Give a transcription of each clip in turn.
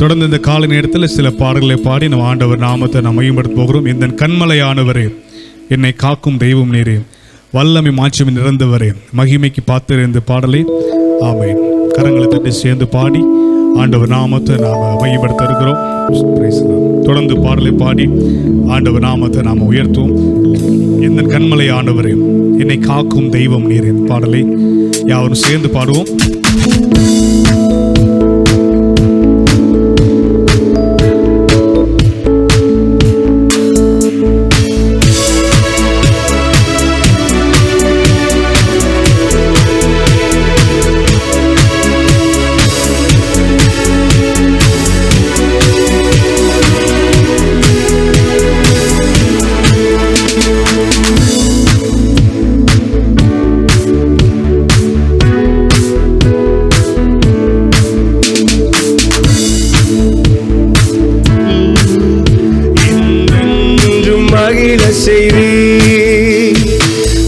தொடர்ந்து இந்த காலை நேரத்தில் சில பாடல்களை பாடி நம்ம ஆண்டவர் நாமத்தை நாம் மையப்படுத்த போகிறோம். இந்த கண்மலையானவரே, என்னை காக்கும் தெய்வம் நீரே, வல்லமை மாட்சிமை நிறைந்தவரே, மகிமைக்கு பாத்திர இந்த பாடலை ஆமென் கரங்களை தட்டி சேர்ந்து பாடி ஆண்டவர் நாமத்தை நாம் மையப்படுத்த இருக்கிறோம். தொடர்ந்து பாடலை பாடி ஆண்டவர் நாமத்தை நாம் உயர்த்துவோம். இந்த கண்மலையானவரே, என்னை காக்கும் தெய்வம் நீரே பாடலை யாவரும் சேர்ந்து பாடுவோம்.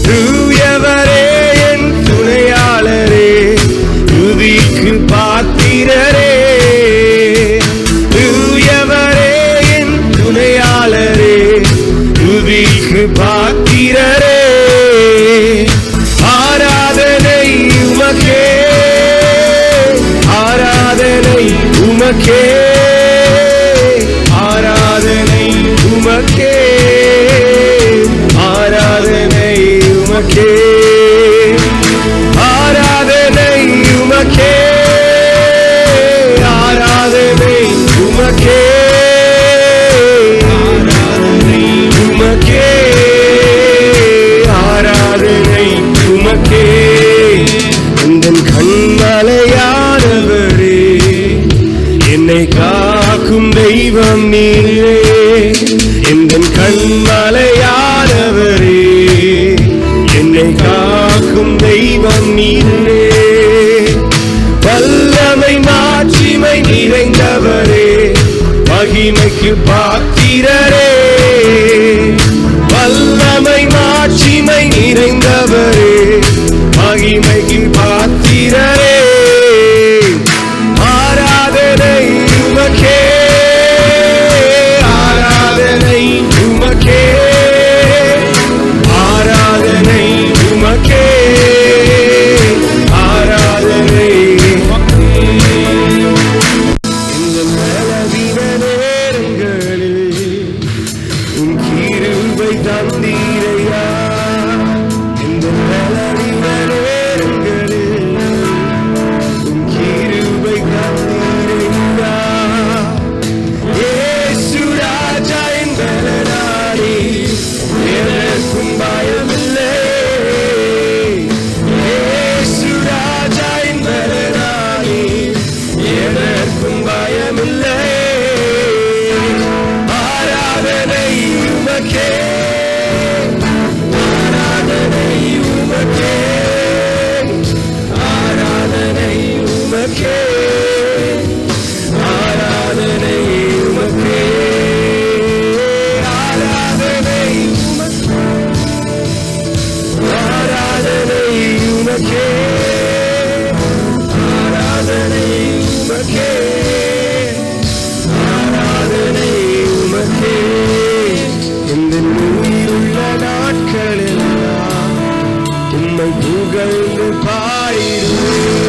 தூயவரே என் துணையாளரே, துதிக்கு பாத்திரரே. தூயவரே என் துணையாளரே, துதிக்கு பாத்திரரே. ஆராதனை உமக்கே, ஆராதனை உமக்கே, ஆராதனை உமக்கே, ஆராதனை உமக்கே, ஆராதனை உமக்கே, ஆராதனை உமக்கே, ஆராதனை உமக்கே, ஆராதனை உமக்கே. எந்தன் கண்மலையானவரே, என்னை காக்கும் தெய்வம் நீரே. எந்தன் கண்மலையானவரே, என்னை காக்கும் தெய்வம் நீரே. வல்லமை மாட்சிமை நிறைந்தவரே, மகிமைக்கு பாத்திரரே. வல்லமை மாட்சிமை நிறைந்தவரே, மகிமைக்கு பாத்திரரே. ஆராதனை உமக்கே, ஆராதனை உமக்கே, ஆராதனை உமக்கே, ஆராதனை. இந்த பலவீன நேரங்களில் உன் கிருபை தந்தீரையா. இந்த பலவீன நேரங்களில் உன் கிருபை தந்தீரையா. இயேசு ராஜா என் பலனானி, எனக்கும் பயமில்லை. இயேசு ராஜா என் பலனானி, எனக்கும் பயமில்லை. ஆராதனை உமக்கே, ஆராதனை உமக்கே, ஆராதனை உமக்கே, ஆராதனை உமக்கே, ஆராதனை உமக்கே, ஆராதனை உமக்கே, ஆராதனை உமக்கே, ஆராதனை உமக்கே. இந்த உயிருள்ள நாட்களெல்லாம் உம்மை புகழ்ந்து பாடிடுவேன்.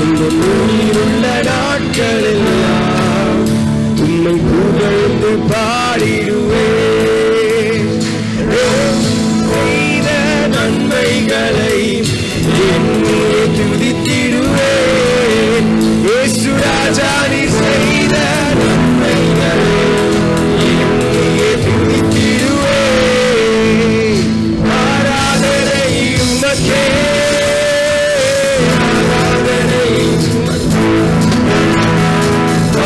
இந்த உயிருள்ள நாட்களெல்லாம் உம்மை புகழ்ந்து பாடிடுவேன். செய்த நன்மைகளை என்னே துதித்திடுவேன். இயேசு ராஜா நீ செய்த நன்மைகளை என்னே துதித்திடுவேன். ஆராதனை உமக்கே, ஆராதனை உமக்கே,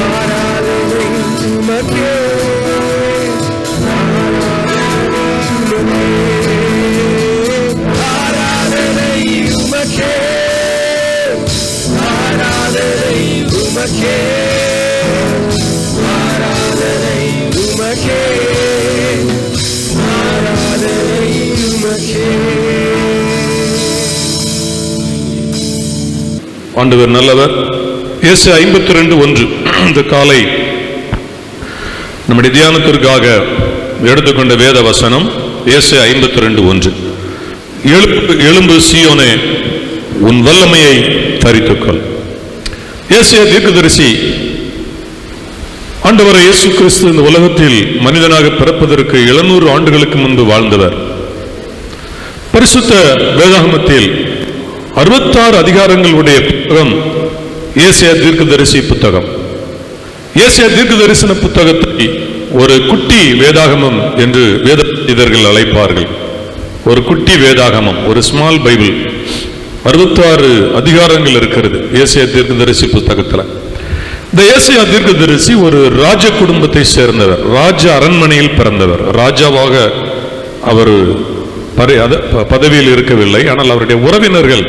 ஆராதனை உமக்கே, ஆராதனை உமக்கே, ஆராதனை உமக்கே, ஆராதனை உமக்கே, ஆராதனை உமக்கே. ஆண்டவர் நல்லவர். ஏசாயா 52:1 இந்த காலை நம்முடைய தியானத்திற்காக எடுத்துக்கொண்ட வேத வசனம். ஏசாயா 52:1. எழும்பு சீயோனே, உன் வல்லமையை தரித்துக்கொள். ஏசாயா தீர்க்கதரிசி ஆண்டவர் இயேசு கிறிஸ்து இந்த உலகத்தில் மனிதனாக பிறப்பதற்கு 700 ஆண்டுகளுக்கு முன்பு வாழ்ந்தவர். பரிசுத்த வேதாகமத்தில் 66 அதிகாரங்களுடைய புத்தகம் ஏசாயா தீர்க்கதரிசி புத்தகம். ஏசாயா தீர்க்க தரிசன புத்தகத்தை ஒரு குட்டி வேதாகமம் என்று வேத பண்டிதர்கள் அழைப்பார்கள். ஒரு குட்டி வேதாகமம், ஒரு ஸ்மால் பைபிள். 66 அதிகாரங்கள் இருக்கிறது ஏசாயா தீர்க்கதரிசி புத்தகத்தில். இந்த ஏசாயா தீர்க்கதரிசி ஒரு ராஜ குடும்பத்தை சேர்ந்தவர். ராஜ அரண்மனையில் பிறந்தவர். ராஜாவாக அவர் பதவியில் இருக்கவில்லை. ஆனால் அவருடைய உறவினர்கள்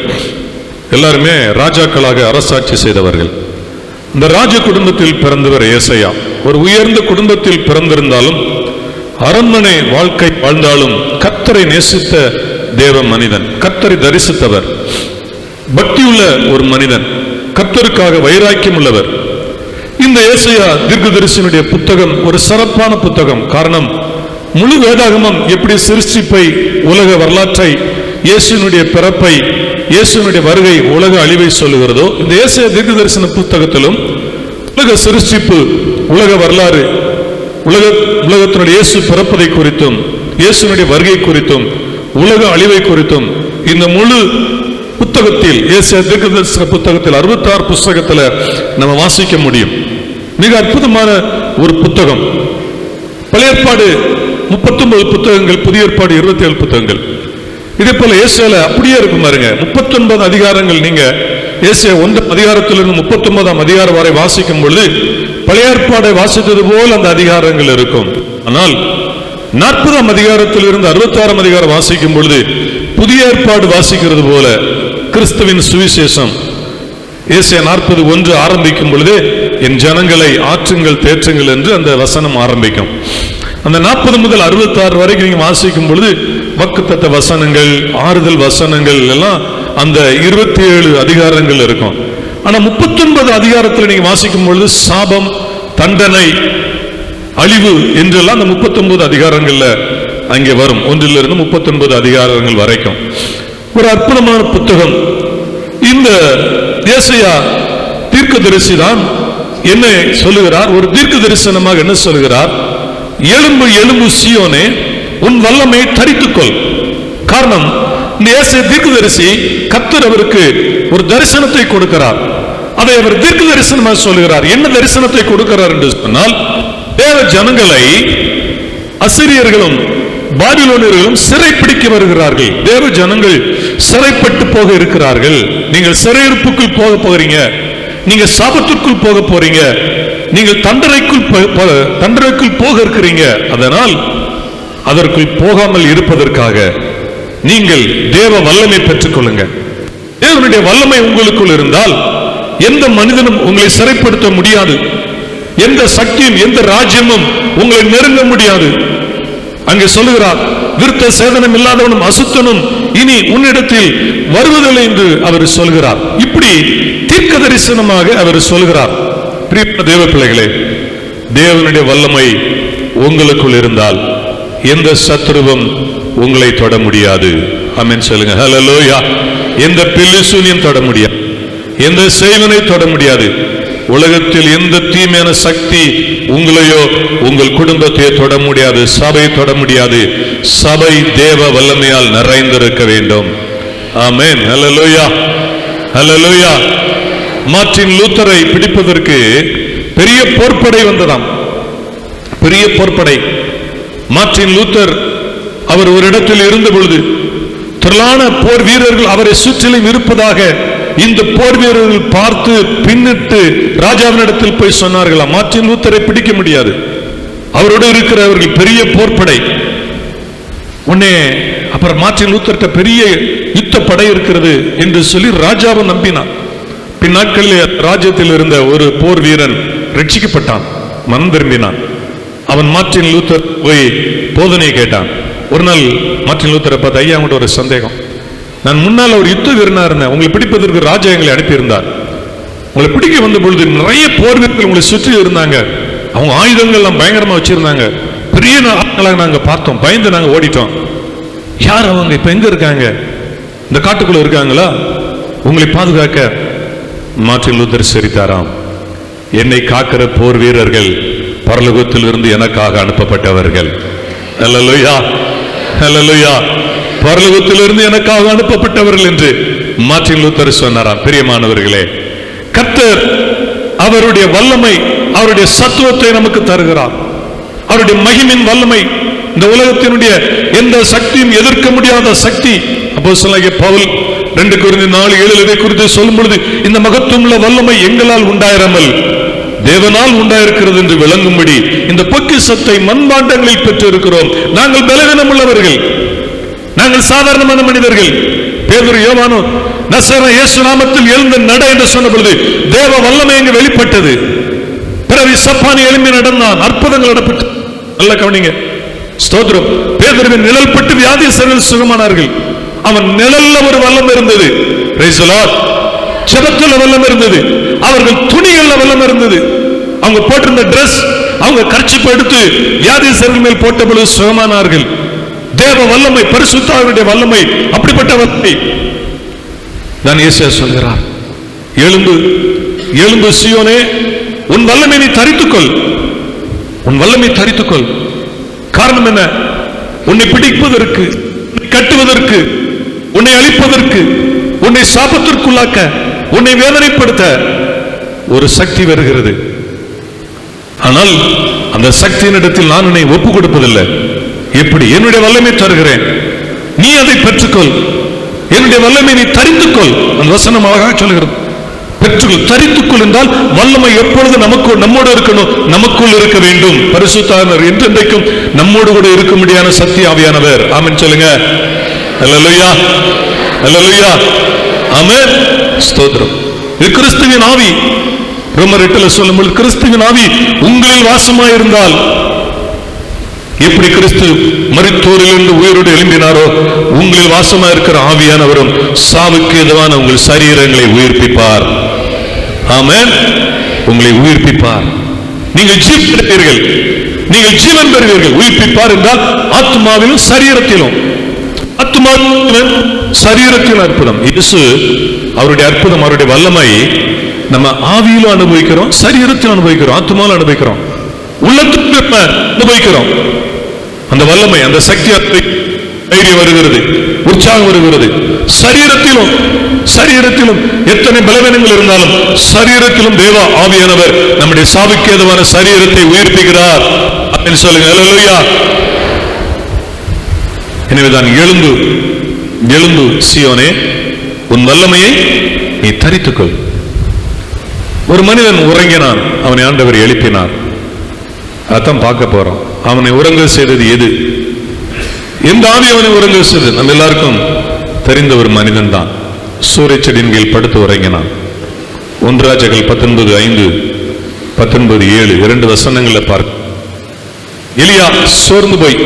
எல்லாருமே ராஜாக்களாக அரசாட்சி செய்தவர்கள். இந்த ராஜ குடும்பத்தில் பிறந்தவர் ஏசாயா. ஒரு உயர்ந்த குடும்பத்தில் பிறந்திருந்தாலும், அரண்மனை வாழ்க்கை வாழ்ந்தாலும், கர்த்தரை நேசித்த தேவ மனிதன், கர்த்தரை தரிசித்தவர், பக்தியுள்ள ஒரு மனிதன், கர்த்தருக்காக வைராக்கியம் உள்ளவர். இந்த ஏசாயா தீர்க்கதரிசியினுடைய புத்தகம் ஒரு சிறப்பான புத்தகம். காரணம், முழு வேதாகமம் எப்படி சிருஷ்டிப்பை, உலக வரலாற்றை, இயேசுவினுடைய பிறப்பை, இயேசுவினுடைய வருகை, உலக அழிவை சொல்லுகிறதோ, இந்த ஏசாயா தீர்க்கதரிசன புத்தகத்திலும் உலக சிருஷ்டிப்பு, உலக வரலாறு, உலகத்தினுடைய இயேசு பிறப்பதை குறித்தும், இயேசுவினுடைய வருகை குறித்தும், உலக அழிவை குறித்தும் இந்த முழு புத்தகத்தில், ஏசாயா தீர்க்கதரிசன புத்தகத்தில் 66 புத்தகத்தில் நம்ம வாசிக்க முடியும். மிக அற்புதமான ஒரு புத்தகம். பழைய ஏற்பாடு 39 புத்தகங்கள், புதிய ஏற்பாடு 27 புத்தகங்கள். இதே போல ஏசாயால அப்படியே இருக்கும் பாருங்க. 39 அதிகாரங்கள். நீங்க ஏசாயா 1 அதிகாரத்திலிருந்து 39ஆம் அதிகாரம் வரை வாசிக்கும் பொழுது பழைய ஏற்பாடை வாசித்தது போல் அந்த அதிகாரங்கள் இருக்கும். ஆனால் 40ஆம் அதிகாரத்திலிருந்து 66ஆம் அதிகாரம் வாசிக்கும் பொழுது புதிய ஏற்பாடு வாசிக்கிறது போல கிறிஸ்துவின் சுவிசேஷம். ஏசாயா 40:1 ஆரம்பிக்கும் பொழுது, என் ஜனங்களை ஆற்றுங்கள் தேற்றுங்கள் என்று அந்த வசனம் ஆரம்பிக்கும். அந்த 40 முதல் 66 வரைக்கும் நீங்க வாசிக்கும் பொழுது வாக்குத்தத்த வசனங்கள், ஆறுதல் வசனங்கள் எல்லாம் அந்த 27 அதிகாரங்கள் இருக்கும். ஆனா 39 அதிகாரத்தில் நீங்க வாசிக்கும் பொழுது சாபம், தண்டனை, அழிவு என்றெல்லாம் அந்த 39 அதிகாரங்கள்ல அங்கே வரும். 1லிருந்து 39 அதிகாரங்கள் வரைக்கும் ஒரு அற்புதமான புத்தகம். இந்த ஏசாயா தீர்க்கதரிசி தான் என்ன சொல்லுகிறார்? ஒரு தீர்க்க தரிசனமாக என்ன சொல்லுகிறார்? எழும்பு எழும்பு சீயோனே, உன் வல்லமை தரித்துக்கொள். காரணம், இந்த ஏசாயா தீர்க்கதரிசி கர்த்தர் அவருக்கு ஒரு தரிசனத்தை கொடுக்கிறார். அதை அவர் தீர்க்க தரிசனமாக சொல்லுகிறார். என்ன தரிசனத்தை கொடுக்கிறார் என்று சொன்னால், தேவ ஜனங்களை அசிரியர்களும் பாபிலோனியர்களும் சிறைப்பிடிக்க வருகிறார்கள். தேவ ஜனங்கள் சிறைப்பட்டு போக இருக்கிறார்கள். நீங்கள் சிறையிருப்புக்குள் போக போகிறீங்க, நீங்க சாபத்திற்குள் போக போறீங்க, நீங்கள் தண்டனைக்குள் போக இருக்கிறீங்க. அதனால் அதற்குள் போகாமல் இருப்பதற்காக நீங்கள் தேவ வல்லமை பெற்றுக் கொள்ளுங்க. தேவனுடைய வல்லமை உங்களுக்குள் இருந்தால் எந்த மனிதனும் உங்களை சிறைப்படுத்த முடியாது. எந்த சக்தியும் எந்த ராஜ்யமும் உங்களை நெருங்க முடியாது. அங்கே சொல்லுகிறார், விருத்த சேதனம் இல்லாதவனும் அசுத்தனும் இனி உன்னிடத்தில் வருவதில்லை என்று அவர் சொல்கிறார். இப்படி தீர்க்க தரிசனமாக அவர் சொல்கிறார். பிரியமான தேவ பிள்ளைகளே, தேவனுடைய வல்லமை உங்களுக்குள் இருந்தால் எந்த சத்துருவும் உங்களை தொட முடியாது. ஆமென் சொல்லுங்க. ஹல்லேலூயா. எந்த பில்லிசூனியம் தொட முடியாது, எந்த செய்வனை தொட முடியாது. உலகத்தில் எந்த தீமையான சக்தி உங்களையோ உங்கள் குடும்பத்தையோ தொட முடியாது, சபையை தொட முடியாது. சபை தேவ வல்லமையால் நிறைந்திருக்க வேண்டும். ஆமென். ஹல்லேலூயா, ஹல்லேலூயா. மார்ட்டின் லூத்தரை பிடிப்பதற்கு பெரிய போர்ப்படை வந்ததாம், பெரிய போர்ப்படை. மார்ட்டின் லூத்தர் அவர் ஒரு இடத்தில் இருந்த பொழுது திரளான போர் வீரர்கள் அவரை சுற்றிலும் இருப்பதாக இந்த போர் வீரர்கள் பார்த்து பின்னிட்டு ராஜாவினிடத்தில் போய் சொன்னார்களா, மார்ட்டின் லூத்தரை பிடிக்க முடியாது, அவரோடு இருக்கிறவர்கள் பெரிய போர்ப்படை. உடனே அப்புறம் மார்ட்டின் லூத்தர்கிட்ட பெரிய யுத்த படை இருக்கிறது என்று சொல்லி ராஜாவை நம்பினான். பின் நாட்களில் ராஜ்யத்தில் இருந்த ஒரு போர் வீரன் ரட்சிக்கப்பட்டான், மனம் திரும்பினான். அவன் மார்ட்டின் லூத்தர் போய் போதனை கேட்டான். ஒரு நாள் மார்ட்டின் லூத்தரை பார்த்து, ஐயா அவங்கள்ட்ட ஒரு சந்தேகம், நான் முன்னால் ஒரு யுத்த வீரனா இருந்தேன், உங்களை பிடிப்பதற்கு ராஜா எங்களை அனுப்பியிருந்தார், உங்களை பிடிக்க வந்த பொழுது நிறைய போர் வீரர்கள் உங்களை சுற்றி இருந்தாங்க. அவங்க ஆயுதங்கள் எல்லாம் பயங்கரமா வச்சிருந்தாங்க. பெரிய ஆட்களாக நாங்க பார்த்தோம், பயந்து நாங்க ஓடிட்டோம். யார் அவங்க? இப்ப எங்க இருக்காங்க? இந்த காட்டுக்குள்ள இருக்காங்களா? உங்களை பாதுகாக்க மார்ட்டின் லூதர் சரித்தாராம், என்னை காக்கிற போர் வீரர்கள் பரலோகத்திலிருந்து எனக்காக அனுப்பப்பட்டவர்கள். அல்லேலூயா, அல்லேலூயா. பரலோகத்திலிருந்து எனக்காக அனுப்பப்பட்டவர்கள் என்று மார்ட்டின் லூதர் சொன்னாராம். பிரியமானவர்களே, கர்த்தர் அவருடைய வல்லமை, அவருடைய சத்துவத்தை நமக்கு தருகிறார். அவருடைய மகிமின் வல்லமை, இந்த உலகத்தினுடைய எந்த சக்தியும் எதிர்க்க முடியாத சக்தி. அப்போஸ்தலனாகிய பவுல் 2 கொரிந்தியர் 4:7 இதை குறித்து சொல்லும் பொழுது, இந்த மகத்துவமுள்ள வல்லமை எங்களால் உண்டாயிராமல் தேவனால் உண்டாயிருக்கிறது என்று விளங்கும்படி இந்த பொக்கிஷத்தை மண்பாண்டங்களில் பெற்று இருக்கிறோம். நாங்கள் பலவீனம் உள்ளவர்கள், நாங்கள் சாதாரணமான மனிதர்கள். பேதுரு யோவானோ நசரேயனாகிய இயேசு நாமத்தில் எழுந்து நட என்று சொன்ன பொழுது தேவ வல்லமை அங்கு வெளிப்பட்டது. பிறகு சப்பானி எழும்பி நடந்தான், அற்புதங்கள் நடப்பட்டு. நல்ல கவனிங்க, ஸ்தோத்திரம். பேதுருவின் நிழல் பட்டு வியாதியஸ்தர்கள் சுகமானார்கள். அவன் நிழல்ல ஒரு வல்லம் இருந்தது. Praise the Lord. ஜெபத்துல வல்லம் இருந்தது. அவர்கள் துணிகள்ல வல்லம் இருந்தது. அவங்க போட்டிருந்த டிரஸ், அவங்க கர்ச்சீப் எடுத்து வியாதியஸ்தர்கள் மேல் போட்ட பொழுது சுகமானார்கள். தேவ வல்லமை, பரிசுத்த ஆவியுடைய வல்லமை, அப்படிப்பட்ட வல்லமை தான் ஏசாயா சொல்கிறார். எழும்பு, எழும்பு சீயோனே, உன் வல்லமை நீ தரித்துக்கொள், உன் வல்லமை தரித்துக்கொள். காரணம் என்ன? உன்னை பிடிப்பதற்கு, கட்டுவதற்கு, உன்னை அழிப்பதற்கு, உன்னை சாபத்திற்குள்ளாக்க, உன்னை வேதனைப்படுத்த ஒரு சக்தி வருகிறது. ஆனால் அந்த சக்தியின் இடத்தில் நான் உன்னை ஒப்புக் கொடுப்பதில்லை. எப்படி? என்னுடைய வல்லமை தருகிறேன், நீ அதை பெற்றுக்கொள். என்னுடைய வல்லமை நீ தரித்துக்கொள். அந்த வசனம் அழகாக சொல்கிறது. பெற்றுக்கொள், தரித்துக்கொள் என்றால் வல்லமை எப்பொழுது நம்மோடு இருக்கணும், நமக்குள் இருக்க வேண்டும். பரிசுத்தாவினர் என்றென்றைக்கும் நம்மோடு கூட இருக்கும்படியான சக்தி ஆவியானவர். ஆமென் சொல்லுங்க. அல்லேலூயா, அல்லேலூயா, ஆமென், ஸ்தோத்திரம். இது கிறிஸ்துவின் ஆவி. ரோமர் 8 சொல்லும்போது கிறிஸ்துவின் ஆவி உங்களில் வாசமாயிருந்தால், எப்படி கிறிஸ்து மரித்தோரிலிருந்து உயிரோடு எழும்பினாரோ, உங்களில் வாசமா இருக்கிற ஆவியானவரும் சாவுக்கு எதுவான உங்கள் சரீரங்களை உயிர்ப்பிப்பார். ஆமென், உங்களை உயிர்ப்பிப்பார். நீங்கள் ஜீவன் பெறுவீர்கள், நீங்கள் ஜீவன் பெறுவீர்கள். உயிர்ப்பிப்பார் என்றால் ஆத்மாவிலும் சரீரத்திலும், ஆத்மாவிலும் சரீரத்திலும் அற்புதம். இயேசு அவருடைய அற்புதம், அவருடைய வல்லமை நம்ம ஆவியிலும் அனுபவிக்கிறோம், சரீரத்திலும் அனுபவிக்கிறோம், ஆத்மாவிலும் அனுபவிக்கிறோம், உள்ளத்துக்கு அனுபவிக்கிறோம். அந்த வல்லமை, அந்த சக்தி, தைரியம் வருகிறது, உற்சாகம் வருகிறது. சரீரத்திலும், சரீரத்திலும் எத்தனை பலவீனங்கள் இருந்தாலும் சரீரத்திலும் தேவ ஆவியானவர் நம்முடைய சாவுக்கு ஏதுவான சரீரத்தை உயிர்ப்பிக்கிறார் அப்படின்னு சொல்லுங்க. அல்லேலூயா. எனவேதான் எழுந்து, எழுந்து சீயோனே, உன் வல்லமையை நீ தரித்துக்கொள். ஒரு மனிதன் உறங்கினான், அவனை ஆண்டவர் எழுப்பினார். அதான் பார்க்க போறோம். அவனை உறங்க செய்தது எது? எந்த ஆவி அவனை உறங்க செய்தது? நம்ம எல்லாருக்கும் தெரிந்த ஒரு மனிதன் தான். சூரிய செடியின் கீழ் படுத்து உறங்கினான். 1 ராஜாக்கள் 19:5, 19:7 2 வசனங்களை பார்க்க. எலியா சோர்ந்து போய்,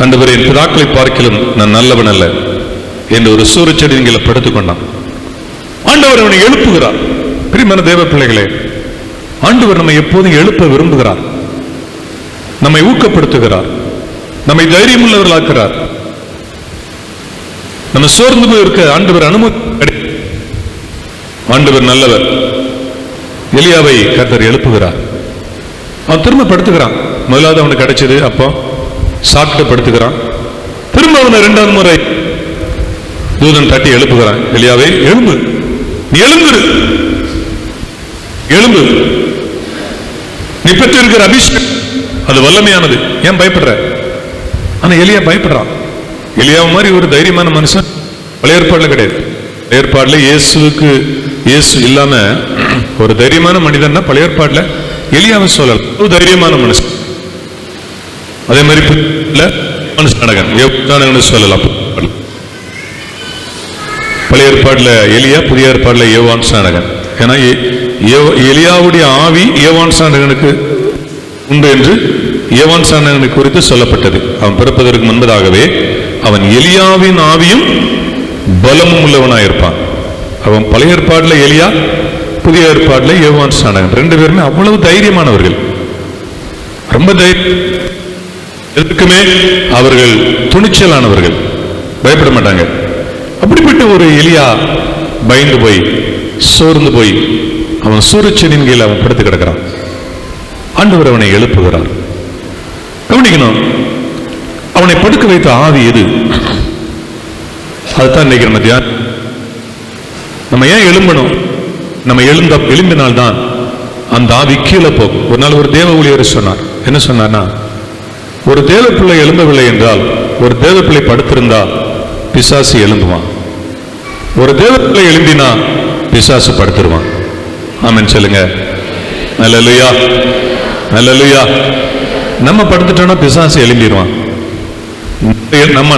ஆண்டவரே, என் பிதாக்களை பார்க்கிலும் நான் நல்லவன் அல்ல என்று ஒரு சூரிய செடியின் கீழ் படுத்துக் கொண்டான். ஆண்டவர் அவனை எழுப்புகிறார். பிரியமான தேவ பிள்ளைகளே, ஆண்டவர் நம்மை எப்போதும் எழுப்ப விரும்புகிறார், நம்மை ஊக்கப்படுத்துகிறார், நம்மை தைரியம் உள்ளவர்களாக்கிறார். நம்ம சோர்ந்து போய் இருக்க ஆண்டவர் அனுமதி. ஆண்டவர் நல்லவர். எலியாவை கர்த்தர் எழுப்புகிறார். அவன் திரும்ப படுத்துக்கிறான். முதலாவது அவனுக்கு கிடைச்சது அப்போ சாப்பிட்டு படுத்துக்கிறான். திரும்ப அவனை 2வது முறை தூதன் தட்டி எழுப்புகிறான். எலியாவை, எழும்பு, நீ எழுந்துரு, எழும்பு, நீ பெற்று இருக்கிற அபிஷேகம் அது வல்லமையானது, ஏன் பயப்படுற? ஆனா எலியா பயப்படுறான். எலியாவை மாதிரி ஒரு தைரியமான மனுஷன் பழைய ஏற்பாடுல கிடையாது. பழைய ஏற்பாடுல இயேசு இல்லாம ஒரு தைரியமான மனிதன்னா பழைய ஏற்பாடுல எலியாவை சொல்லலாம், ஒரு தைரியமான மனுஷன். அதே மாதிரி மனுஷன் சொல்லலாம். பழைய ஏற்பாடுல எலியா, புதிய ஏற்பாடுல யோவான் ஸ்நானகன். ஏன்னா எலியாவுடைய ஆவி யோவான் ஸ்நானகனுக்கு உண்டு என்று யோவான் ஸ்நானகனை குறித்து சொல்லப்பட்டது. அவன் பிறப்பதற்கு முன்பதாகவே அவன் எலியாவின் ஆவியும் பலமும் உள்ளவனாயிருப்பான். அவன் பழைய ஏற்பாடுல எலியா புதிய ஏற்பாட்டில் யோவான் ஸ்நானகன், ரெண்டு பேருமே அவ்வளவு தைரியமானவர்கள், ரொம்ப எதுக்குமே அவர்கள் துணிச்சலானவர்கள், பயப்பட மாட்டாங்க. அப்படிப்பட்ட ஒரு எலியா பயந்து போய் சோர்ந்து போய் அவன் சூரியச்செடியின் கீழ் அவன் படுத்து கிடக்கிறான். ஆண்டவர் அவனை எழுப்புகிறார். கவனிக்கணும், அவனை படுக்க வைத்த ஆவி எது? அதுதான் இன்னைக்கு நம்ம தியானம். நம்ம ஏன் எழும்பணும்? நம்ம எழும்பினால்தான் அந்த ஆவி கீழே போகும். ஒரு நாள் ஒரு தேவ ஊழியர் சொன்னார். என்ன சொன்னார்னா, ஒரு தேவ பிள்ளை எழும்பவில்லை என்றால், ஒரு தேவ பிள்ளை படுத்திருந்தால் பிசாசு எழும்புவான், ஒரு தேவ பிள்ளை எழும்பினா பிசாசு படுத்துருவான். ஆமென் சொல்லுங்க. அல்லேலூயா, அல்லேலூயா. நம்ம படுத்துட்டோம்னா பிசாசு எழும்பிடுவான்,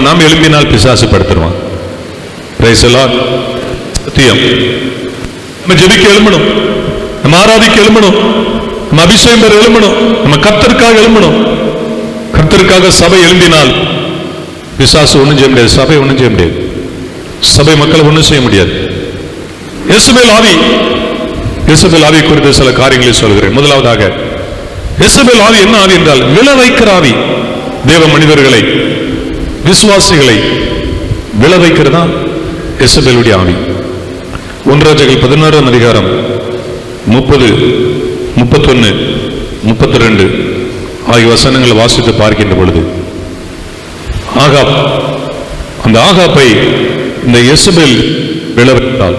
நாம் எழும்பினால் பிசாசு படுத்துருவான். Praise the Lord. சத்தியம். நம்ம ஜெபிக்க எழும்பணும், நம்ம ஆராதிக்க எழும்பணும், நம்ம அபிஷேகம் பெற எழும்பணும், நம்ம கர்த்தருக்காக எழும்பணும். கர்த்தருக்காக சபை எழும்பினால் பிசாசு ஒண்ணும் செய்ய முடியாது, சபை ஒண்ணும் செய்ய முடியாது, சபை மக்களை ஒண்ணும் செய்ய முடியாது. யேசுபேல் ஆவி குறித்து சில காரியங்களை சொல்கிறேன். முதலாவதாக, யேசுபேல் ஆவி என்ன ஆவி என்றால் விழ வைக்கிற ஆவி. தேவ மனிதர்களை, விசுவாசிகளை விழ வைக்கிறதா யேசுபேலுடைய ஆவி. 1 ராஜாக்கள் 16ஆம் அதிகாரம் 30, 31, 32 ஆகிய வசனங்களை வாசித்து பார்க்கின்ற பொழுது, ஆகாப், அந்த ஆகாப்பை இந்த யேசுபேல் விழ வைத்தாள்.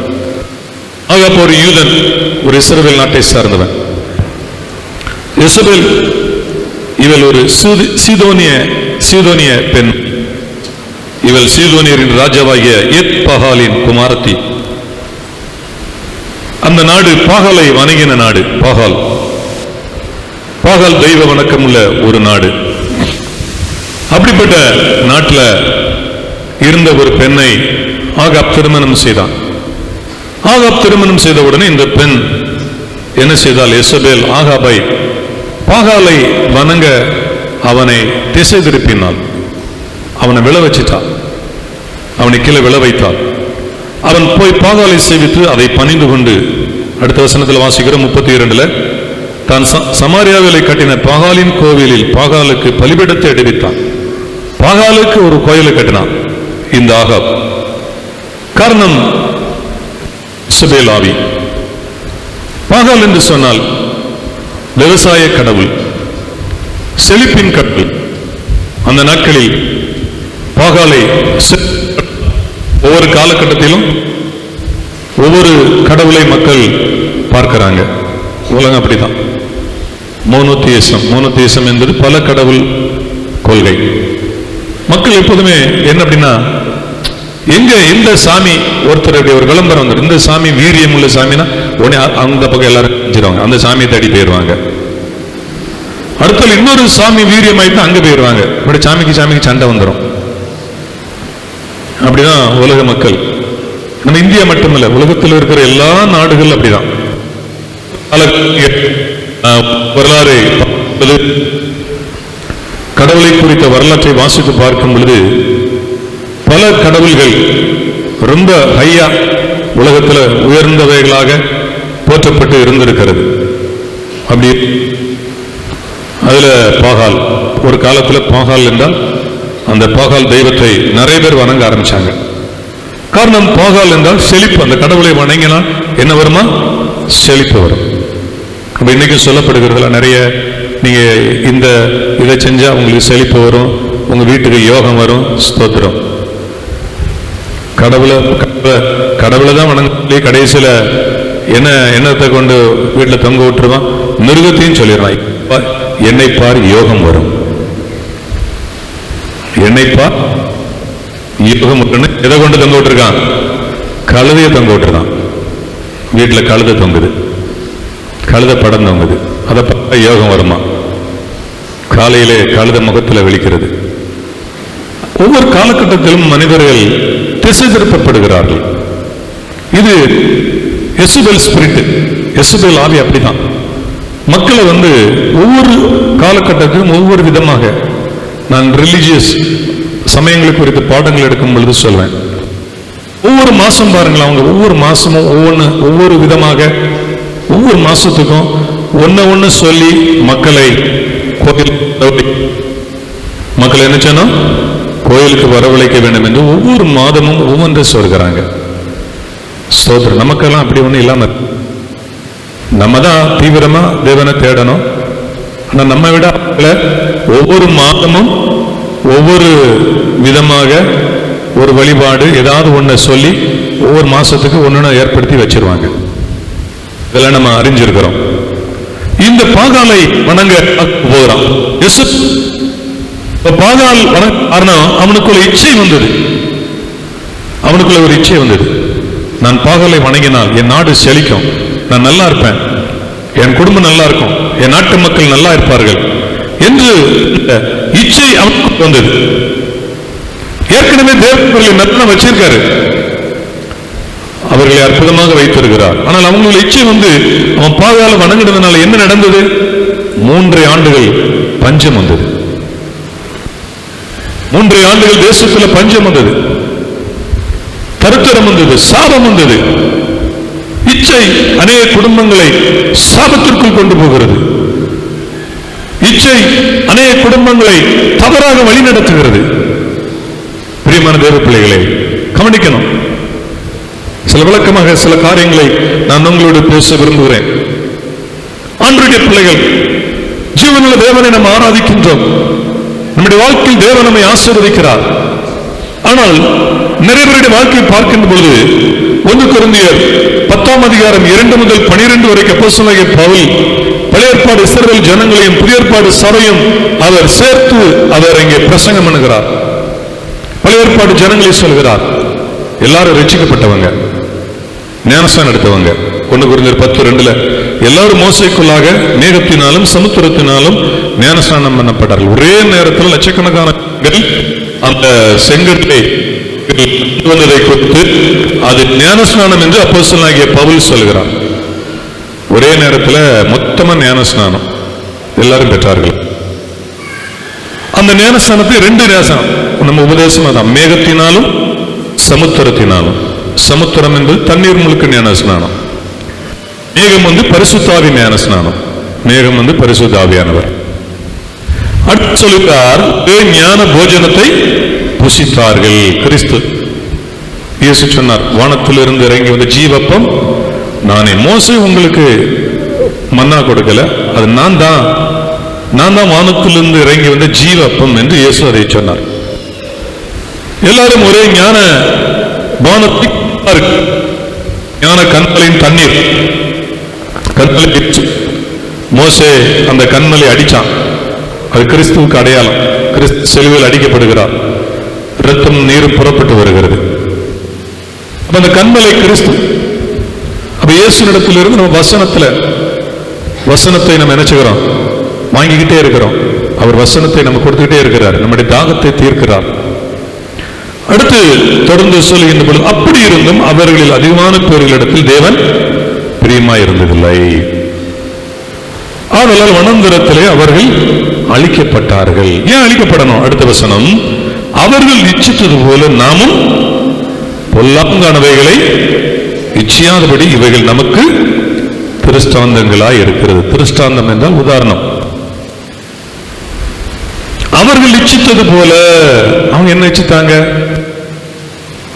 ஆகாப் ஒரு யூதன், ஒரு இஸ்ரவேல் நாட்டை சார்ந்தவன். யேசுபேல் இவள் ஒரு சீதோனிய பெண். இவள் சீதோனியரின் ராஜாவாகிய எத்பகாலின் குமாரத்தி. அந்த நாடு பாகாலை வணங்கின நாடு. பாகால் தெய்வ வணக்கம் உள்ள ஒரு நாடு. அப்படிப்பட்ட நாட்டில் இருந்த ஒரு பெண்ணை ஆகாப் திருமணம் செய்தான். ஆகாப் திருமணம் செய்த உடனே இந்த பெண் என்ன செய்தால், யேசுபேல் ஆகாபை பாகாலை வணங்க அவனை திசை திருப்பினாள். அவனை விழ வச்சிட்டான், அவனை கீழே விழ வைத்தாள். அவன் போய் பாகாலை சேவித்து அதை பணிந்து கொண்டு, அடுத்த வசனத்தில் வாசிக்கிறோம் 32, தான் சமாரியாவிலே கட்டின பாகாலின் கோவிலில் பாகாலுக்கு பலிபீடத்தை எடுவித்தான். பாகாலுக்கு ஒரு கோயிலை கட்டினான் இந்த ஆகாப். காரணம் யேசுபேல் ஆவி. பாகால் என்று சொன்னால் விவசாய கடவுள், செழிப்பின் கடவுள். அந்த நாட்களில் பாகாலை ஒவ்வொரு காலகட்டத்திலும் ஒவ்வொரு கடவுளை மக்கள் பார்க்கிறாங்க. உலகம் அப்படிதான். மோனோதியசம் என்பது பல கடவுள் கொள்கை. மக்கள் எப்போதுமே என்ன அப்படின்னா, எங்க இந்த சாமி ஒருத்தருடைய ஒரு விளம்பரம் வந்து, இந்த சாமி வீரியம் உள்ள சாமினா உடனே அந்த பக்கம் எல்லாரும் செஞ்சிருவாங்க, அந்த சாமியை தேடி போயிடுவாங்க. அடுத்த இன்னொரு சாமி வீரியம் ஆயிட்டு அங்க போயிடுவாங்க. இப்படி சாமிக்கு சண்டை வந்துடும். அப்படிதான் உலக மக்கள். நம்ம இந்தியா மட்டுமல்ல, உலகத்தில் இருக்கிற எல்லா நாடுகள் அப்படிதான். வரலாறு கடவுளை குறித்த வரலாற்றை வாசித்து பார்க்கும் பொழுது பல கடவுள்கள் ரொம்ப ஹையா உலகத்தில் உயர்ந்தவைகளாக போற்றப்பட்டு இருந்திருக்கிறது. அப்படி அதுல பாகால், ஒரு காலத்தில் பாகால் என்றால் அந்த பாகால் தெய்வத்தை நிறைய பேர் வணங்க ஆரம்பிச்சாங்க. காரணம், பாகால் என்றால் செழிப்பு. அந்த கடவுளை வணங்கினால் என்ன வருமா? செழிப்பு வரும். அப்ப இன்னைக்கு சொல்லப்படுகிறதுல நிறைய, நீங்க இந்த இதை செஞ்சா உங்களுக்கு செழிப்பு வரும், உங்க வீட்டுக்கு யோகம் வரும், ஸ்தோத்திரம். கடவுளை தான் வணங்க, கடைசியில என்னத்தை கொண்டு வீட்டில் தொங்க விட்டுருவான், மிருகத்தையும் சொல்லிடுறான், என்னை பார் யோகம் வரும், என்னை பார் யோகம் வரும்னு. எதை கொண்டு தொங்க விட்டுருக்கான்? கழுதையை தொங்க விட்டுருக்கான். வீட்டில் கழுதை தொங்குது, கழுதை படம் தொங்குது, அதை பார்த்தா யோகம் வருமா? காலையிலே கழுதை முகத்தில் விழிக்கிறது. ஒவ்வொரு காலகட்டத்திலும் மனிதர்கள் திசை திருப்பப்படுகிறார்கள். இது யேசுபேல் ஸ்பிரிட், யேசுபேல் ஆவி. அப்படிதான் மக்களை ஒவ்வொரு காலகட்டத்திலும் ஒவ்வொரு விதமாக, நான் ரிலிஜியஸ் சமயங்களை குறித்து பாடங்கள் எடுக்கும் பொழுது சொல்வேன், ஒவ்வொரு மாசம் பாருங்களேன், அவங்க ஒவ்வொரு மாசமும் ஒவ்வொரு விதமாக ஒவ்வொரு மாசத்துக்கும் ஒன்னு சொல்லி மக்களை என்ன சொன்னோம், கோயிலுக்கு வரவழைக்க வேண்டும் என்று ஒவ்வொரு மாதமும் ஒவ்வொன்றை சொல்கிறாங்க. ஸ்தோத்திரம். நமக்கெல்லாம் அப்படி ஒண்ணு இல்லாம நம்ம தான் தீவிரமா தேவனை தேடணும். ஆனா நம்ம விட ஒவ்வொரு மாதமும் ஒவ்வொரு விதமாக ஒரு வழிபாடு ஏதாவது ஒண்ணு சொல்லி ஒவ்வொரு மாசத்துக்கு ஒன்னு ஏற்படுத்தி வச்சிருவாங்க. இதெல்லாம் நம்ம அறிஞ்சிருக்கிறோம். இந்த பாகாலை வணங்க போகிறான் பாகால் காரணம் அவனுக்குள்ள இச்சை வந்தது. அவனுக்குள்ள ஒரு இச்சை வந்தது. நான் பாகாலை வணங்கினால் என் நாடு செழிக்கும், நான் நல்லா இருப்பேன், என் குடும்பம் நல்லா இருக்கும், என் நாட்டு மக்கள் நல்லா இருப்பார்கள் என்று இச்சை அவனுக்கு வந்தது. ஏற்கனவே தேவர்களை நல்லா வச்சிருக்காரு, அவர்களை அற்புதமாக வைத்திருக்கிறார். ஆனால் அவங்களுடைய இச்சை வந்து அவன் பாகால வணங்கினதுனால என்ன நடந்தது? 3 ஆண்டுகள் பஞ்சம் வந்தது. 3 ஆண்டுகள் தேசத்தில் பஞ்சம் வந்தது, தருத்தரம் வந்தது, சாபம் வந்தது. இச்சை அநேக குடும்பங்களை சாபத்திற்குள் கொண்டு போகிறது. இச்சை அநேக குடும்பங்களை தவறாக வழிநடத்துகிறது. பிரியமான தேவ பிள்ளைகளை கவனிக்கணும். சில விளக்கமாக சில காரியங்களை நான் உங்களோடு பேச விரும்புகிறேன். ஆண்டவருடைய பிள்ளைகள், ஜீவனுள்ள தேவனை நாம் ஆராதிக்கின்றோம். நம்முடைய வாழ்க்கையில் தேவன் நம்மை ஆசீர்வதிக்கிறார். ஆனால் நிறைய பேருடைய வாழ்க்கையை பார்க்கின்ற பொழுது 1 கொரிந்தியர் 10ஆம் அதிகாரம் 2 முதல் 12 வரைக்கும் அப்போஸ்தலனாகிய பவுல் பழைய ஏற்பாடு இஸ்ரவேல் ஜனங்களையும் புதிய ஏற்பாடு சபையும் அவர் சேர்த்து அவர் இங்கே பிரசங்கம் பண்ணுகிறார். பழைய ஏற்பாடு ஜனங்களை சொல்கிறார், எல்லாரும் ரட்சிக்கப்பட்டவங்க, ஞானஸ்நானம் எடுத்தவங்க. 1 கொரிந்தியர் 10:2 எல்லாரும் மோசைக்குள்ளாக மேகத்தினாலும் சமுத்திரத்தினாலும் ஞானஸ்நானம் பண்ணப்பட்டார்கள். ஒரே நேரத்தில் லட்சக்கணக்கான அந்த செங்கற்றை வந்ததை கொடுத்து அது ஞானஸ்நானம் என்று அப்போஸ்தலனாகிய பவுல் சொல்கிறார். ஒரே நேரத்தில் மொத்தமா ஞானஸ்நானம் எல்லாரும் பெற்றார்கள். அந்த ஞானஸ்நானத்தை 2 ஞானஸ்நானம் நம்ம உபதேசம் அதான், மேகத்தினாலும் சமுத்திரத்தினாலும். சமுத்திரம் என்பது தண்ணீர் முழுக்க ஞானஸ்நானம், மேகம் வந்து பரிசுத்தாவி ஞானஸ்நானம், மேகம் வந்து பரிசுத்தாவியானவர். அடுத்து சொல்லுகிறார், ஞான போஜனத்தை புசித்தார்கள். கிறிஸ்து இயேசு சொன்னார், வானத்திலிருந்து இறங்கி வந்த ஜீவப்பம் நானே. மோசே உங்களுக்கு மன்னா கொடுக்கல, அது நான் தான் வானத்திலிருந்து இறங்கி வந்த ஜீவப்பம் என்று இயேசு அதை சொன்னார். எல்லாரும் ஒரே ஞான பானத்தை, ஞான கண்களின் தண்ணீர் கண்களை மோசே அந்த கண்மலை அடிச்சான். அது கிறிஸ்துவுக்கு அடையாளம். கிறிஸ்து சிலுவையில் அடிக்கப்படுகிறார், இரத்தம் நீரும் புறப்பட்டு வருகிறது. அந்த கண்மலை கிறிஸ்து. அப்ப இயேசுவிடத்திலிருந்து நம்ம வசனத்தை நம்ம நினைச்சுக்கிறோம், வாங்கிக்கிட்டே இருக்கிறோம். அவர் வசனத்தை நம்ம கொடுத்துக்கிட்டே இருக்கிறார், நம்முடைய தாகத்தை தீர்க்கிறார். அடுத்து தொடர்ந்து சொல்லுகின்ற பொழுது, அப்படி இருந்தும் அவர்களில் அதிகமான பேர்களிடத்தில் தேவன் பிரியமாய் இருந்ததில்லை. ஆனால் வனாந்தரத்திலே அவர்கள் அழிக்கப்பட்டார்கள். ஏன் அழிக்கப்படணும்? அடுத்த வசனம், அவர்கள் இச்சித்தது போல நாமும் பொல்லாங்கானவைகளை இச்சியாதபடி இவைகள் நமக்கு திருஷ்டாந்தங்களாய் இருக்கிறது. திருஷ்டாந்தம் என்றால் உதாரணம். அவர்கள் இச்சித்தது போல அவங்க என்ன இச்சித்தாங்க?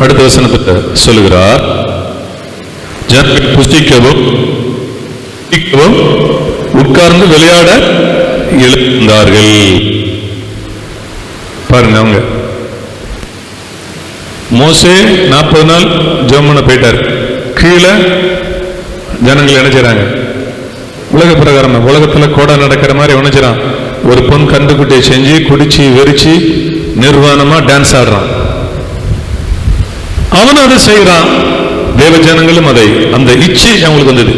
அடுத்த வசனத்தை சொல்லுகிறார், ஜனங்கள் புசிக்கவும் உட்கார்ந்து விளையாட எழுந்தார்கள். பாருங்க, அவங்க மோசே 40 நாள் ஜெபம் பண்ண போயிட்டார். கீழே ஜனங்கள் என்ன செய்றாங்க? உலக பிரகாரம் உலகத்துல கோடை நடக்கிற மாதிரி நினைச்சான். ஒரு பொன் கண்டுக்குட்டியை செஞ்சு குடிச்சு வெறிச்சு நிர்வாணமா டான்ஸ் ஆடுறான். அவனும் அதை செய்யறான், தேவ ஜனங்களும் அதை, அந்த இச்சை அவங்களுக்கு வந்தது.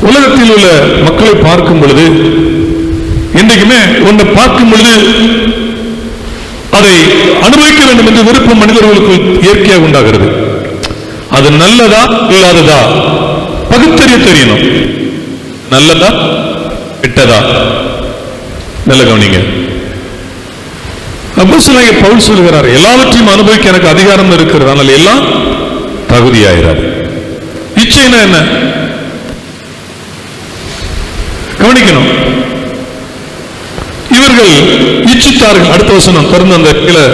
உலகத்தில் உள்ள மக்களை பார்க்கும் பொழுது, இன்றைக்குமே ஒன்றை பார்க்கும் பொழுது அதை அனுபவிக்க வேண்டும் என்று விருப்பம் மனிதர்களுக்கு இயற்கையாக உண்டாகிறது. அது நல்லதா இல்லாததா பகுத்தறிய தெரியணும். நல்லதா கெட்டதா? நல்ல கவனிங்க. அப்போஸ்தலனாகிய பவுல் சொல்கிறார், எல்லாவற்றையும் அனுபவிக்க எனக்கு அதிகாரம் இருக்கிறது, ஆனால் எல்லாம் தகுதியாயிராது. இச்சைனா என்ன? கவனிக்கணும். இவர்கள் இச்சித்தார்கள். அடுத்த வசனம் தொடர்ந்து அந்த கீழே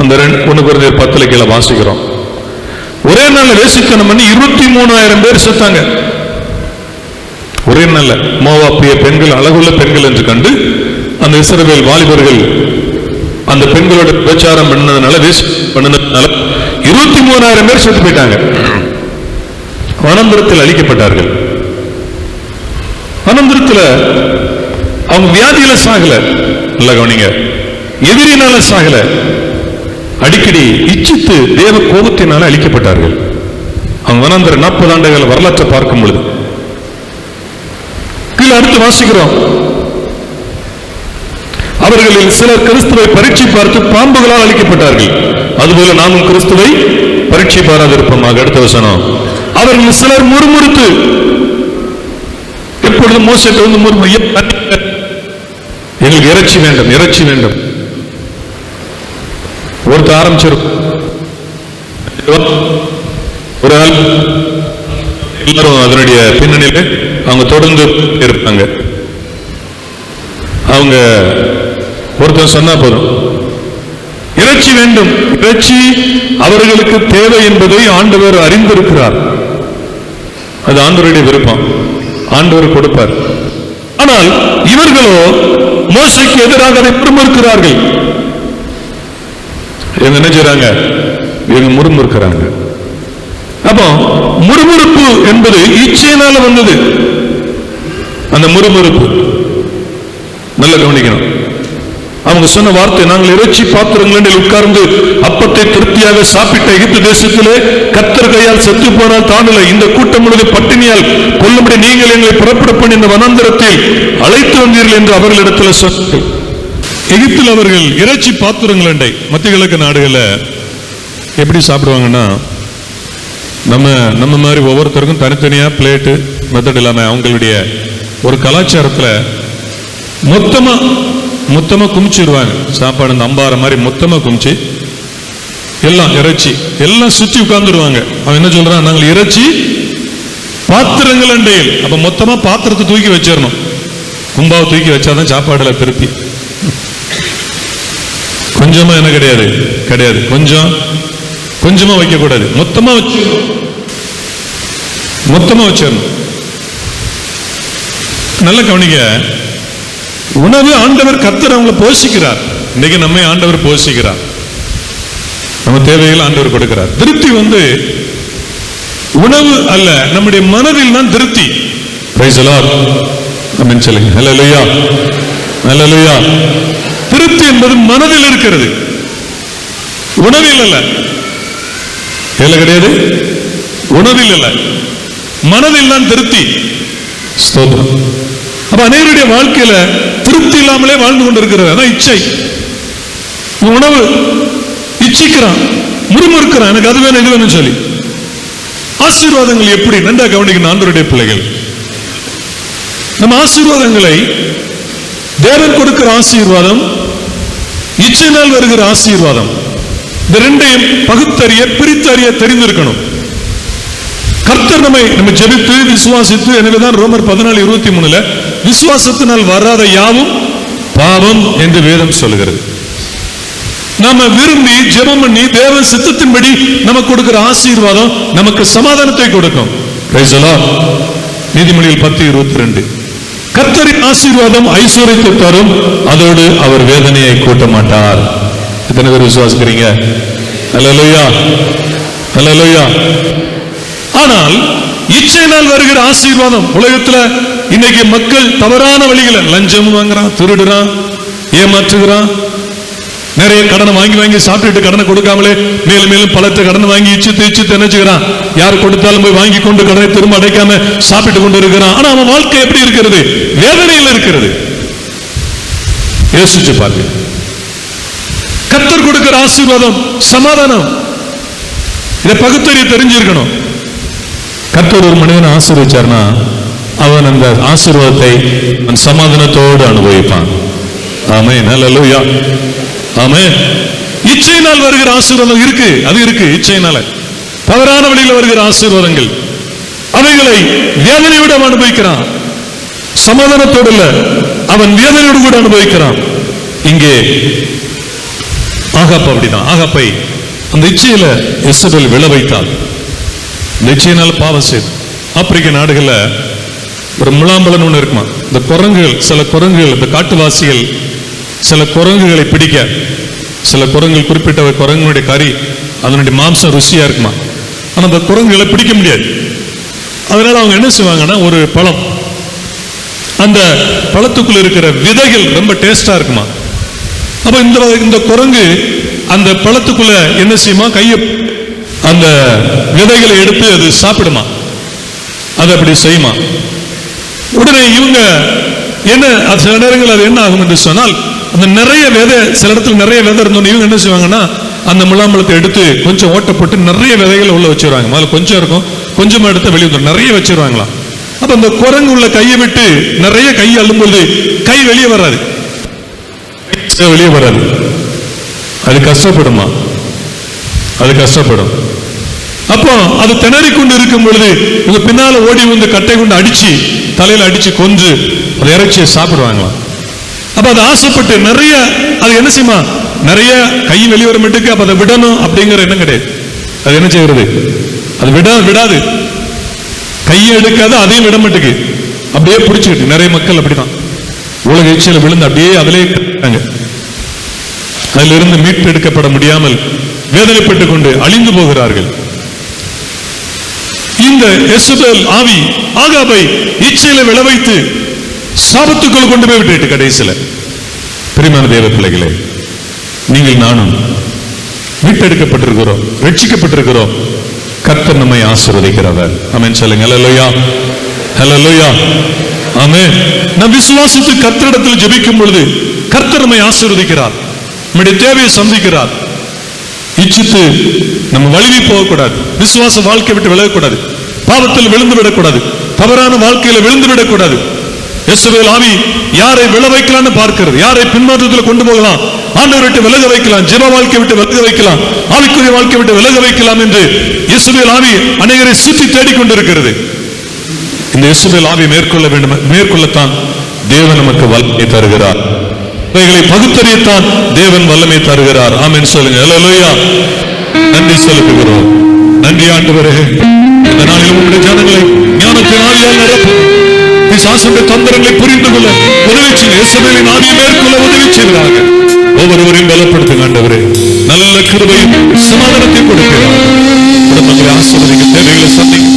அந்த 1 கொரிந்தியர் 10 கீழே வாசிக்கிறோம். ஒரே நாள்ல வேசித்தனம் பண்ணி 23,000 பேர் செத்தாங்க. ஒரே நாள்ல மோவாபிய பெண்கள் அழகுள்ள பெண்கள் என்று கண்டு அந்த இஸ்ரவேல் வாலிபர்கள் அந்த பெண்களோட பிரச்சாரம் பண்ணதுனால பண்ணதுனால 23,000 பேர் செத்து போயிட்டாங்க. வனாந்திரத்தில் அழிக்கப்பட்டார்கள். வனாந்திரத்தில் அவங்க வியாதியில சாகல, நல்ல கவனிங்க, எதிரினால சாகல, அடிக்கடி இச்சித்து தேவ கோபத்தினால அழிக்கப்பட்டார்கள். அவங்க வனாந்திர 40 ஆண்டுகள் வரலாற்றை பார்க்கும் பொழுது கீழே அடுத்து வாசிக்கிறோம். அவர்களில் சிலர் கிறிஸ்துவை பரீட்சை பார்த்து பாம்புகளால் அழிக்கப்பட்டார்கள். அதுபோல நாமும் கிறிஸ்துவை பரீட்சை பாராதிருப்போமாக. அடுத்த வசனம். அவர்கள் சிலர் முறுமுறுத்து, எப்பொழுதும் மோசத்தை வந்து எங்களுக்கு இறைச்சி வேண்டும், இறைச்சி வேண்டும். ஒருத்தர் ஆரம்பிச்சிருக்கும், ஒரு ஆள் எல்லாரும் அதனுடைய பின்னணியில அவங்க தொடர்ந்து இருப்பாங்க. அவங்க ஒருத்தர் சொன்னா போதும், இறைச்சி வேண்டும், இறைச்சி அவர்களுக்கு தேவை என்பதை ஆண்டவர் அறிந்திருக்கிறார். அது ஆண்டவருடைய விருப்பம், ஆண்டவர் கொடுப்பார். ஆனால் இவர்களோ மோசைக்கு எதிராக அதை முறுமுறுக்கிறார்கள். என்ன செய்றாங்க? இவங்க முறுமுறுக்கிறாங்க. அப்போ முறுமுறுப்பு என்பது இச்சையினால வந்தது. அந்த முறுமுறுப்பு நல்ல கவனிக்கணும். அவங்க சொன்ன வார்த்தை, நாங்கள் இறைச்சி பாத்திரங்களில் உட்கார்ந்து அப்பத்தை திருப்தியாக சாப்பிட்ட எகிப்து தேசத்திலே கர்த்தர் கையால் செத்து போனால் தானில்லை, இந்த கூட்டம் முழுது பட்டினியால் கொல்லும்படி நீங்கள் எங்களை புறப்பட பண்ணி இந்த வனாந்தரத்தில் அழைத்து வந்தீர்கள் என்று அவர்களிடத்தில் சொன்னார்கள். எகிப்தில் அவர்கள் இறைச்சி பாத்திரங்கள் அண்டை. மத்திய கிழக்கு நாடுகளில் எப்படி சாப்பிடுவாங்கன்னா, நம்ம மாதிரி ஒவ்வொருத்தருக்கும் தனித்தனியா பிளேட்டு மெத்தட் இல்லாம அவங்களுடைய ஒரு கலாச்சாரத்தில் மொத்தமா குமிச்சிடுவாங்க. சாப்பாடு இந்த அம்பார மாதிரி மொத்தமா குமிச்சு எல்லாம் இறைச்சி எல்லாம் சுற்றி உட்கார்ந்துடுவாங்க. அவன் என்ன சொல்றான்? நாங்கள் இறைச்சி பாத்திரங்கள் அண்டையில். அப்ப மொத்தமா பாத்திரத்தை தூக்கி வச்சிடணும். கும்பாவை தூக்கி வச்சாதான் சாப்பாடுல திருப்தி. கொஞ்சமா என்ன கிடையாது, கிடையாது. கொஞ்சமா வைக்க கூடாது, மொத்தமா வச்சிடணும். நல்ல கவனிக்க. உணவு ஆண்டவர் கர்த்தர் அவங்களை போஷிக்கிறார். இன்னைக்கு நம்மை ஆண்டவர் போஷிக்கிறார், நம்ம தேவைகள் ஆண்டவர் கொடுக்கிறார். திருப்தி வந்து உணவு அல்ல, நம்முடைய மனதில் தான் திருப்தி. Praise the Lord. ஆமென் சொல்லுங்க. ஹல்லேலூயா, ஹல்லேலூயா. திருப்தி என்பது மனதில் இருக்கிறது, உணவில் அல்ல. கிடையாது, உணவில் அல்ல, மனதில் தான் திருப்தி. ஸ்தோத்திரம். அப்ப அநேகருடைய வாழ்க்கையில திருப்தி இல்லாமலே வாழ்ந்து கொண்டிருக்கிறது. அதான் இச்சை. உணவு இச்சிக்கிறான், முறுமுறுக்கிறான், எனக்கு அது வேணும் இது வேணும் சொல்லி. ஆசீர்வாதங்கள் எப்படி நன்றா கவனிக்கணும் ஆண்டவருடைய பிள்ளைகள். நம்ம ஆசீர்வாதங்களை, தேவன் கொடுக்கிற ஆசீர்வாதம், இச்சையினால் வருகிற ஆசீர்வாதம், இந்த ரெண்டையும் பகுத்தறிய பிரித்தறிய தெரிந்திருக்கணும். கர்த்தர் நம்ம ஜெபித்து விசுவாசித்து, எனவேதான் ரோமர் 14:23 விசுவாசத்தினால் வராத யாவும் பாவம் என்று வேதம் சொல்லுகிறது. நாம விரும்பி ஜெபம் பண்ணி தேவன் சித்தத்தின்படி நமக்கு கொடுக்கிற ஆசீர்வாதம் நமக்கு சமாதானத்தை கொடுக்கும். Praise the Lord. நீதிமொழிகள் 10:22 கர்த்தரின் ஆசீர்வாதம் ஐஸ்வர்யத்தை தரும், அதோடு அவர் வேதனையை கூட்ட மாட்டார். எத்தனை பேர் விசுவாசிக்கிறீங்க? அல்லேலூயா, அல்லேலூயா. ஆனால் இச்சையினால் வருகிற ஆசீர்வாதம், உலகத்துல இன்னைக்கு மக்கள் தவறான வழிகளை லஞ்சம் வாங்குறான், திருடுறான், ஏமாற்றுகிறான், நிறைய கடனை வாங்கி சாப்பிட்டு கடனை கொடுக்காமலே மேலும் மேலும் பலத்தை கடனை வாங்கி இச்சித்து நினைச்சுக்கிறான். யார் கொடுத்தாலும் போய் வாங்கி கொண்டு கடனை திரும்ப அடைக்காம சாப்பிட்டு கொண்டு இருக்கிறான். ஆனா அவன் வாழ்க்கை எப்படி இருக்கிறது? வேதனையில் இருக்கிறது. யோசிச்சு பாருங்க. கர்த்தர் கொடுக்கிற ஆசீர்வாதம் சமாதானம். இதை பகுத்தறிய தெரிஞ்சிருக்கணும். கர்த்தர் ஒரு மனிதனை ஆசீர்வதிச்சார்னா அவன் அந்த ஆசீர்வாதத்தை சமாதானத்தோடு அனுபவிப்பான். ஆமென், ஹல்லேலூயா, ஆமென். இச்சையினால் வருகிற ஆசீர்வாதம் இருக்கு, அது இருக்கு. இச்சையினால தவறான வழியில் வருகிற ஆசீர்வாதங்கள், அவைகளை வேதனையோடு அனுபவிக்கிறான். சமாதானத்தோடு இல்ல, அவன் வேதனையோடு கூட அனுபவிக்கிறான். இங்கே ஆகாப் அப்படிதான். ஆகாப்பை அந்த இச்சையில எசபேல் விழ வைத்தாள். இந்த இச்சையினால பாவம் செய்து. ஆப்பிரிக்க நாடுகள்ல ஒரு முலாம்பலன் ஒண்ணு இருக்குமா. இந்த குரங்குகள், சில குரங்குகள், இந்த காட்டுவாசிகள் சில குரங்குகளை பிடிக்க, சில குரங்குகள், குறிப்பிட்ட குரங்குடைய கறி, அதனுடைய மாംசம் ருசியா இருக்குமா. ஆனா அந்த குரங்குகளை பிடிக்க முடியாது. அதனால அவங்க என்ன செய்வாங்கன்னா, ஒரு பழம், அந்த பழத்துக்குள்ள இருக்கிற விதைகள் ரொம்ப டேஸ்டா இருக்குமா. அப்ப இந்த குரங்கு அந்த பழத்துக்குள்ள என்ன செய்யுமா, கையை அந்த விதைகளை எடுத்து அது சாப்பிடுமா. அது அப்படி செய்யுமா. உடனே இவங்க என்ன, சில நேரங்கள் அது என்ன ஆகும் என்று சொன்னால், அந்த நிறைய விதை, சில இடத்துல நிறைய விதை இருந்தோன்னு இவங்க என்ன செய்வாங்கன்னா, அந்த முலாம்பழத்தை எடுத்து கொஞ்சம் ஓட்ட போட்டு நிறைய விதைகளை உள்ள வச்சிருவாங்க. முதல்ல கொஞ்சம் இருக்கும், கொஞ்சமா எடுத்து வெளியே வந்து நிறைய வச்சிருவாங்களாம். அப்ப அந்த குரங்கு உள்ள கையை விட்டு நிறைய கை அள்ளும்போது கை வெளியே வராது, வெளியே வராது. அது கஷ்டப்படுமா, அது கஷ்டப்படும். அப்போ அது திணறி கொண்டு இருக்கும் பொழுது உங்க பின்னால ஓடி வந்து கட்டை கொண்டு அடிச்சு, தலையில அடிச்சு கொன்று அதை இறைச்சியை சாப்பிடுவாங்களாம். அப்ப அது ஆசைப்பட்டு நிறைய, அது என்ன செய்யுமா, நிறைய கை வெளிவர மட்டுக்கு அப்ப அதை விடணும் அப்படிங்கிற எண்ணம் கிடையாது. அது என்ன செய்யறது, அது விடாது, கையை எடுக்காது, அதையும் விட மாட்டுக்கு அப்படியே பிடிச்சுக்கிட்டு. நிறைய மக்கள் அப்படிதான் உலக இச்சையில விழுந்து அப்படியே அதிலே அதிலிருந்து மீட்டெடுக்கப்பட முடியாமல் வேதனைப்பட்டுக் கொண்டு அழிந்து போகிறார்கள். இந்த எசபேல் ஆவி ஆகாபை இச்சையில விழ வைத்து சாபத்துக்குள் கொண்டு போய் விட்டு கடைசியில. பிரியமான தேவ பிள்ளைகளே, நீங்கள் நானும் மீட்டெடுக்கப்பட்டிருக்கிறோம், ரட்சிக்கப்பட்டிருக்கிறோம். கர்த்தர் நம்மை ஆசீர்வதிக்கிறவர். ஆமென் சொல்லுங்க. ஹல்லேலூயா, ஹல்லேலூயா, ஆமென். நாம் விசுவாசித்து கர்த்தரிடத்தில் ஜெபிக்கும் பொழுது கர்த்தர் நம்மை ஆசீர்வதிக்கிறார், நம்முடைய தேவையை சந்திக்கிறார். இச்சித்து நம்ம வழுவி போகக்கூடாது, விசுவாச வாழ்க்கை விட்டு விலகக்கூடாது, பாவத்தில் விழுந்து விடக்கூடாது, தவறான வாழ்க்கையில விழுந்து விடக்கூடாது. எசபேல் ஆவி யாரை விழ வைக்கலாம்னு பார்க்கிறது, யாரை பின்மாற்றத்தில் கொண்டு போகலாம், ஆண்டவரை விட்டு விலக வைக்கலாம், ஜெப வாழ்க்கை விட்டு விலக வைக்கலாம், ஆவிக்குரிய வாழ்க்கை விட்டு விலக வைக்கலாம் என்று எசபேல் ஆவி அநேகரை சுற்றி தேடிக்கொண்டிருக்கிறது. இந்த எசபேல் ஆவி மேற்கொள்ள வேண்டும், மேற்கொள்ளத்தான் தேவன் நமக்கு வல்லமை தருகிறார். இவைகளை பகுத்தறியத்தான் தேவன் வல்லமை தருகிறார். ஆமென் சொல்லுங்க. ஹல்லேலூயா, நன்றி செலுத்துகிறோம். நன்றி ஆண்டவரே. இந்த நாளில் உங்களுடைய ஜனங்களை ஞானத்தின் ஆவியால் நிரப்பும், பிசாசுடைய தந்திரங்களை புரிந்து கொள்ள உதவி செய்ய, எசபேலின் ஆவியை மேற்கொள்ள உதவி செய்கிறார்கள். ஒவ்வொருவரையும் பலப்படுத்துங்க ஆண்டவரே. நல்ல கிருபையும் சமாதானத்தை கொடுக்கிறார். குடும்பங்களை ஆசீர்வதிங்க, தேவைகளை சந்திங்க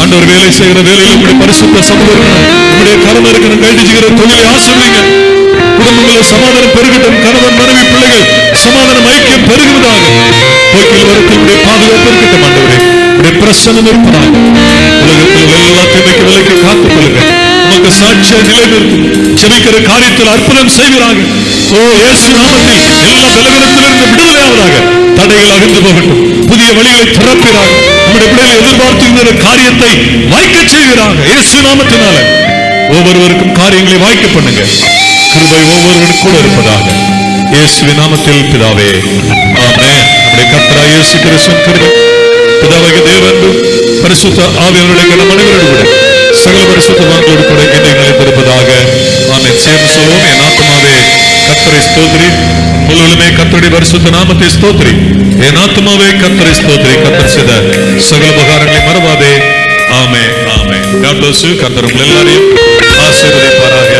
ஆண்டவர். வேலை செய்கிற வேலையில் உங்களுடைய பரிசுத்த சமூகம், உங்களுடைய கரம் இருக்கணும், கைது செய்கிற தொழிலை ஆசீர்வதிங்க. குடும்பங்களில் சமாதானம் பெருகட்டும், கணவன் மனைவி பிள்ளைகள் சமாதானம் ஐக்கியம் பெருகுவதாக. போக்கில் வரக்கூடிய பாதுகாப்பு இருக்கட்டும் ஆண்டவரே. உடைய பிரசன்னம் இருப்பதாக. உலகத்தில் உள்ள எல்லா தீமைக்கு விலைக்கு காத்துக் கொள்ளுங்க. உமக்கு சாட்சியா நிலைநிறுத்தும், ஜெபிக்கிற காரியத்தில் அற்புதம் செய்வீராக. ஓ இயேசு நாமத்தில் எல்லா பலவீனத்திலிருந்து விடுதலையாவதாக. தடைகள் அழிந்து போகட்டும், புதிய வழிகளை திறப்பீராக. நம்முடைய பிள்ளைகளை எதிர்பார்த்து காரியத்தை வாய்க்க செய்வீராக. இயேசு நாமத்தினால ஒவ்வொருவருக்கும் காரியங்களை வாய்க்க பண்ணுங்க. கிருபை ஒவ்வொருவருக்கும் கூட இருப்பதாக. இயேசுவின் நாமத்தில் பிதாவே, ஆமென். நம்முடைய கர்த்தராகிய இயேசு கிறிஸ்துவின் கிருபை, பிதாவாகிய தேவன், பரிசுத்த ஆவியானவருடைய நம் அனைவரோடு கூட சகல பரிசுத்தவான்களோடு கூட என்னை நிலைத்திருப்பதாக. ஆமென். சேர்ந்து சொல்வோம். என் ஆத்துமாவே கர்த்தரை ஸ்தோத்திரி, முழுவதுமே கர்த்தருடைய பரிசுத்த நாமத்தை ஸ்தோத்திரி. என் ஆத்துமாவே கர்த்தரை ஸ்தோத்திரி, கர்த்தர் செய்த சகல உபகாரங்களை மறவாதே. ஆமென், ஆமென். God bless you. கர்த்தர் உங்கள் எல்லாரையும் ஆசீர்வதிப்பாராக.